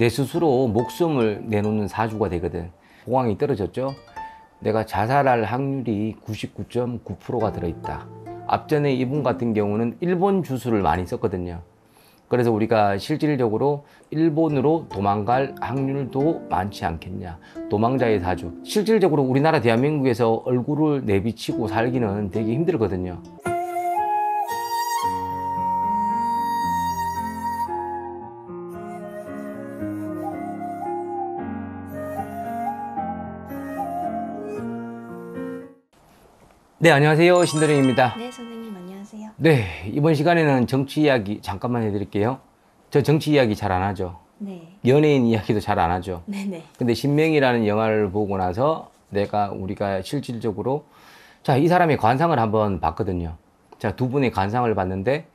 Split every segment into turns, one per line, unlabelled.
내 스스로 목숨을 내놓는 사주가 되거든. 공황이 떨어졌죠. 내가 자살할 확률이 99.9%가 들어있다. 앞전에 이분 같은 경우는 일본 주술을 많이 썼거든요. 그래서 우리가 실질적으로 일본으로 도망갈 확률도 많지 않겠냐. 도망자의 사주. 실질적으로 우리나라 대한민국에서 얼굴을 내비치고 살기는 되게 힘들거든요. 네, 안녕하세요. 신도령입니다.
네, 선생님 안녕하세요.
네, 이번 시간에는 정치 이야기 잠깐만 해드릴게요. 저 정치 이야기 잘 안 하죠.
네.
연예인 이야기도 잘 안 하죠.
네네.
근데 신명이라는 영화를 보고 나서 우리가 실질적으로 이 사람의 관상을 한번 봤거든요. 두 분의 관상을 봤는데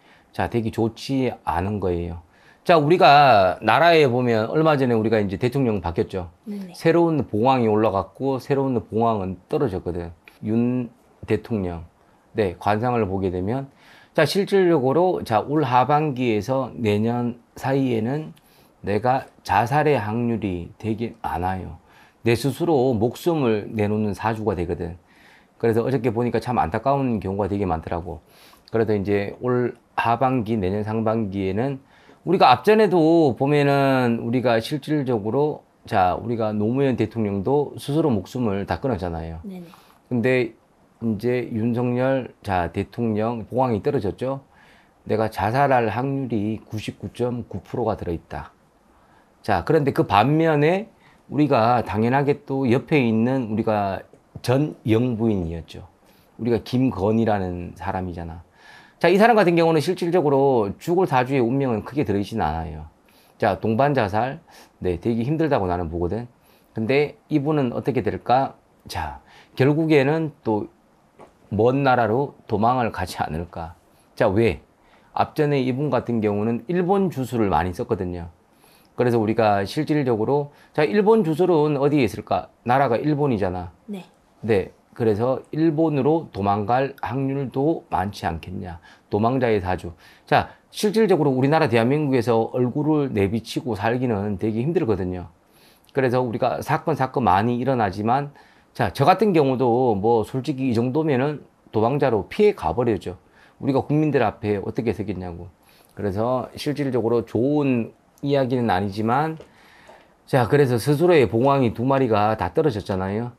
되게 좋지 않은 거예요. 우리가 나라에 보면 얼마 전에 우리가 이제 대통령 바뀌었죠.
네네.
새로운 봉황이 올라갔고 새로운 봉황은 떨어졌거든. 윤 대통령. 네, 관상을 보게 되면 실질적으로 올 하반기에서 내년 사이에는 내가 자살의 확률이 되게 많아요. 내 스스로 목숨을 내놓는 사주가 되거든. 그래서 어저께 보니까 참 안타까운 경우가 되게 많더라고. 그래도 이제 올 하반기, 내년 상반기에는 우리가 앞전에도 보면은 우리가 실질적으로 우리가 노무현 대통령도 스스로 목숨을 다 끊었잖아요.
네네.
근데 이제 윤석열 대통령 봉황이 떨어졌죠. 내가 자살할 확률이 99.9%가 들어있다. 그런데 그 반면에 우리가 당연하게 또 옆에 있는 우리가 전 영부인이었죠. 우리가 김건희라는 사람이잖아. 이 사람 같은 경우는 실질적으로 죽을 사주의 운명은 크게 들어있진 않아요. 동반 자살, 네, 되게 힘들다고 나는 보거든. 근데 이분은 어떻게 될까? 결국에는 또 먼 나라로 도망을 가지 않을까? 왜? 앞전에 이분 같은 경우는 일본 주술을 많이 썼거든요. 그래서 우리가 실질적으로 일본 주술은 어디에 있을까? 나라가 일본이잖아.
네.
네. 그래서 일본으로 도망갈 확률도 많지 않겠냐. 도망자의 사주. 실질적으로 우리나라 대한민국에서 얼굴을 내비치고 살기는 되게 힘들거든요. 그래서 우리가 사건 많이 일어나지만 저 같은 경우도 뭐 솔직히 이 정도면은 도망자로 피해 가버려죠. 우리가 국민들 앞에 어떻게 서겠냐고. 그래서 실질적으로 좋은 이야기는 아니지만 그래서 스스로의 봉황이 2마리가 다 떨어졌잖아요.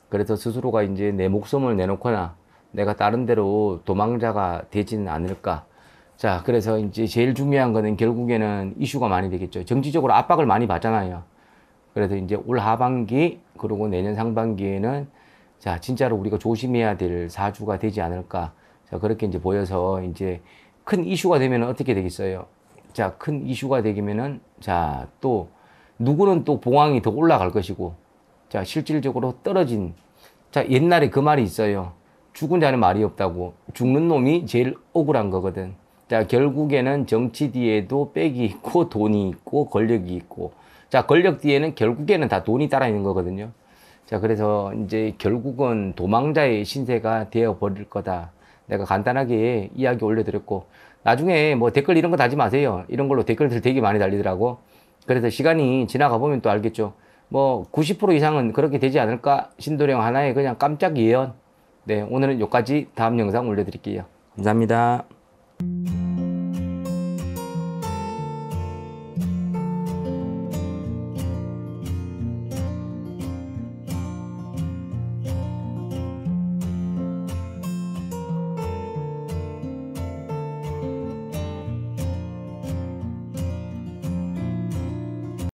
그래서 스스로가 이제 내 목숨을 내놓거나 내가 다른 데로 도망자가 되지는 않을까. 그래서 이제 제일 중요한 거는 결국에는 이슈가 많이 되겠죠. 정치적으로 압박을 많이 받잖아요. 그래서 이제 올 하반기 그리고 내년 상반기에는 진짜로 우리가 조심해야 될 사주가 되지 않을까. 그렇게 이제 보여서 이제 큰 이슈가 되면 어떻게 되겠어요? 큰 이슈가 되면은 또 누구는 또 봉황이 더 올라갈 것이고 실질적으로 떨어진 옛날에 그 말이 있어요. 죽은 자는 말이 없다고. 죽는 놈이 제일 억울한 거거든. 결국에는 정치 뒤에도 빽이 있고 돈이 있고 권력이 있고 권력 뒤에는 결국에는 다 돈이 따라 있는 거거든요. 그래서 이제 결국은 도망자의 신세가 되어 버릴 거다. 내가 간단하게 이야기 올려드렸고, 나중에 뭐 댓글 이런 거 달지 마세요. 이런 걸로 댓글들 되게 많이 달리더라고. 그래서 시간이 지나가 보면 또 알겠죠. 뭐 90% 이상은 그렇게 되지 않을까? 신도령 하나의 그냥 깜짝 예언. 네, 오늘은 여기까지. 다음 영상 올려드릴게요. 감사합니다.